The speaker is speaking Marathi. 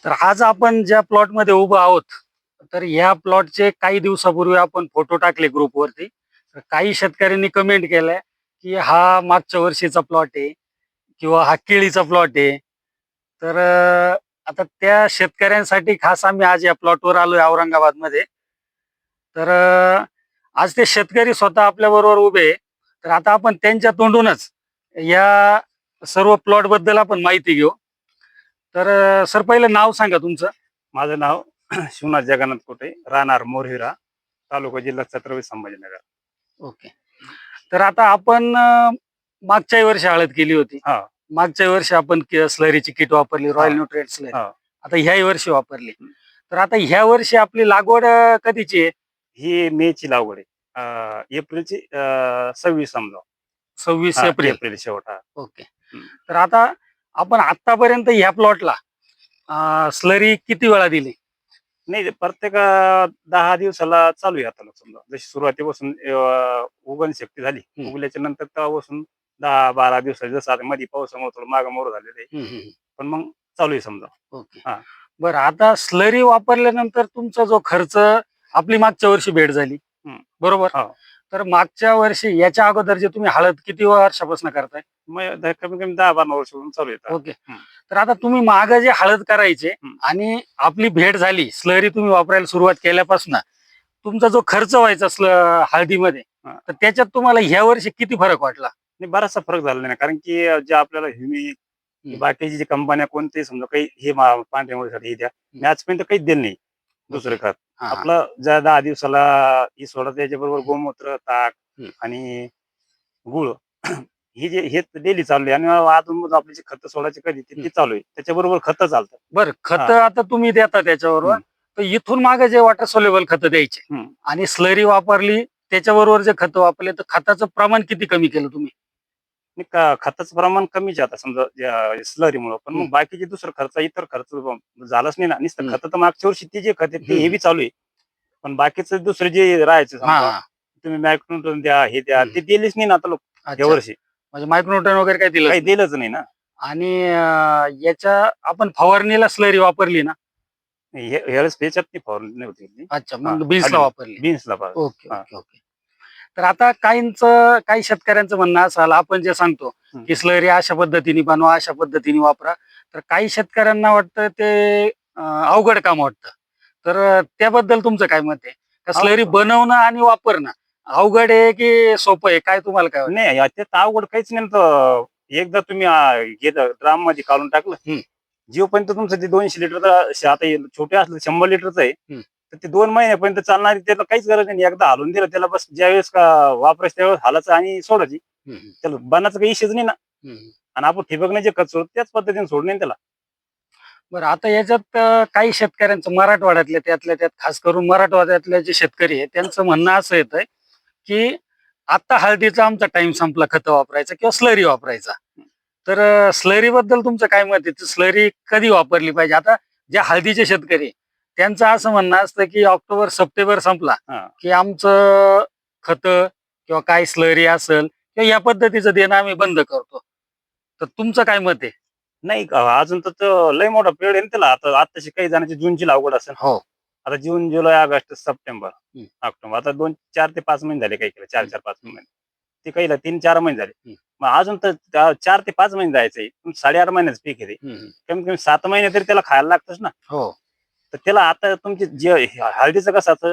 तर आज आपण ज्या प्लॉट मध्ये उभं आहोत, तर ह्या प्लॉटचे काही दिवसापूर्वी आपण फोटो टाकले ग्रुपवरती. तर काही शेतकऱ्यांनी कमेंट केलंय की हा मागच्या वर्षीचा प्लॉट आहे किंवा हा केळीचा प्लॉट आहे. तर आता त्या शेतकऱ्यांसाठी खास आम्ही आज या प्लॉटवर आलोय औरंगाबाद मध्ये. तर आज ते शेतकरी स्वतः आपल्या बरोबर उभे आहे. तर आता आपण त्यांच्या तोंडूनच या सर्व प्लॉट बद्दल आपण माहिती घेऊ. तर सर पहिलं नाव सांगा तुमचं. माझं नाव शिवनाथ जगन्नाथ कोटे, राहणार मोरहिरा, तालुका जिल्हा छत्रपती संभाजीनगर. ओके. तर आता आपण मागच्याही वर्षी हळद केली होती. हा मागच्या वर्षी आपण स्लरीची किट वापरली, रॉयल न्यूट्रिएंट स्लरी. हा आता ह्याही वर्षी वापरली. तर आता ह्या वर्षी आपली लागवड कधीची आहे? ही मेची लागवड आहे. एप्रिलची 26 समजा. 26 एप्रिल. एप्रिल शेवट. ओके. तर आता आपण आतापर्यंत ह्या प्लॉटला स्लरी किती वेळा दिली? नाही, प्रत्येक 10 दिवसाला चालू आहे आता समजा. जशी सुरुवातीपासून उगवण शक्ती झाली, उगल्याच्या नंतर तेव्हापासून 10-12 दिवसाची, जसं आता मध्ये पावसामुळे थोडं मागं झालेलं आहे, पण मग चालू आहे समजा. ओके. हा. बरं, आता स्लरी वापरल्यानंतर तुमचा जो खर्च आपली मागच्या वर्षी भेट झाली, बरोबर? हा. तर मागच्या वर्षी याच्या अगोदर जे तुम्ही हळद किती वर्षापासून करताय? मग कमी कमी 10-12 वर्षापासून चालू आहे. ओके. तर आता तुम्ही माग जे हळद करायचे आणि आपली भेट झाली, स्लरी तुम्ही वापरायला सुरुवात केल्यापासून तुमचा जो खर्च व्हायचा हळदीमध्ये, तर त्याच्यात तुम्हाला ह्या वर्षी किती फरक वाटला? नाही, बराचसा फरक झाला नाही, कारण की जे आपल्याला ह्युमिक बाकीची जी कंपन्या कोणते समजा काही हे पांढऱ्या मुळीसाठी हे द्या, मी आजपर्यंत काहीच दिलं नाही दुसरं खत. आपलं ज्या 10 दिवसाला ही सोडा, त्याच्याबरोबर गोमूत्र, ताक आणि गुळ ही जे हे डेली चालू आहे. आणि अजून मग आपली जी खत सोडायची कधी ते चालू आहे, त्याच्याबरोबर खत चालतं. बरं, खत आता तुम्ही देता त्याच्याबरोबर, तर इथून मागे जे वॉटर सोल्युबल खत द्यायचे आणि स्लरी वापरली त्याच्याबरोबर जे खत वापरले, तर खताचं प्रमाण किती कमी केलं तुम्ही? खताचं प्रमाण कमीच आहे आता समजा स्लरीमुळे. पण मग बाकीचे दुसरं खर्च, इतर खर्च झालाच नाही ना. नुसतं खत तर मागच्या वर्षी ते जे खत ते हे बी चालू आहे, पण बाकीचं दुसरं जे राहायचं समजा, तुम्ही मॅक्रोन्यूट्रन द्या, हे द्या, ते दिलेच नाही ना आता लोक या वर्षी. म्हणजे मायक्रोन्यूट्रन वगैरे काही काही दिलं? दिलंच नाही ना. आणि याच्या आपण फवारणीला स्लरी वापरली ना? ह्यावेळेस त्याच्यात ती फवारणी होती. अच्छा, मग बीन्सला वापरली. बीन्सला. Okay okay okay. तर आता काही शेतकऱ्यांचं म्हणणं असाल, आपण जे सांगतो की स्लरी अशा पद्धतीने बनवा, अशा पद्धतीने वापरा, तर काही शेतकऱ्यांना वाटतं ते अवघड काम वाटतं. तर त्याबद्दल तुमचं काय मत आहे? का स्लरी बनवणं आणि वापरणं अवघड आहे की सोपं आहे? काय तुम्हाला काय वाटतं? नाही, याच्यात अवघड काहीच नाही. तर एकदा तुम्ही हे ड्राम मध्ये काढून टाकलं, जोपर्यंत तुमचं ते 200 लिटरचं, आता छोटे असलं 100 लिटरचं आहे, तर ते 2 महिन्यापर्यंत चालणार. त्याला काहीच गरज नाही. एकदा हलवून दिलं त्याला, बस ज्यावेळेस वापरायचं त्यावेळेस हालायचं आणि सोडायची. त्याला बनाचं काही इशेच नाही ना. आणि आपण ठिबकने जे खत सोडतो त्याच पद्धतीने सोडणे त्याला. बरं, आता याच्यात काही शेतकऱ्यांचं, मराठवाड्यातल्या त्यातल्या त्यात खास करून मराठवाड्यातले जे शेतकरी आहे त्यांचं म्हणणं असं येतंय की आता हळदीचा आमचा टाइम संपला खत वापरायचा किंवा स्लरी वापरायचा. तर स्लरी बद्दल तुमचं काय मत आहे? स्लरी कधी वापरली पाहिजे? आता जे हळदीचे शेतकरी त्यांचं असं म्हणणं असतं की ऑक्टोबर सप्टेंबर संपला की आमचं खत किंवा काय स्लरी असेल किंवा या पद्धतीचं देणं आम्ही बंद करतो. तर तुमचं काय मत आहे? नाही, अजून तर लय मोठा पिरियड आहे ना त्याला. आता आताशी काही जणांची जूनची लागवड असेल. हो. आता जून, जुलै, ऑगस्ट, सप्टेंबर, ऑक्टोबर, आता 4 ते 5 महिने झाले काही केलं. 4-4-5 महिने, ते काहीला 3-4 महिने झाले. मग अजून तर 4 ते 5 महिने जायचंय. 8.5 महिन्याचं पीक आहे ते. कमीत कमी 7 महिने तरी त्याला खायला लागतच ना. हो. तर त्याला आता तुमचे जे हळदीचं कसं असतं,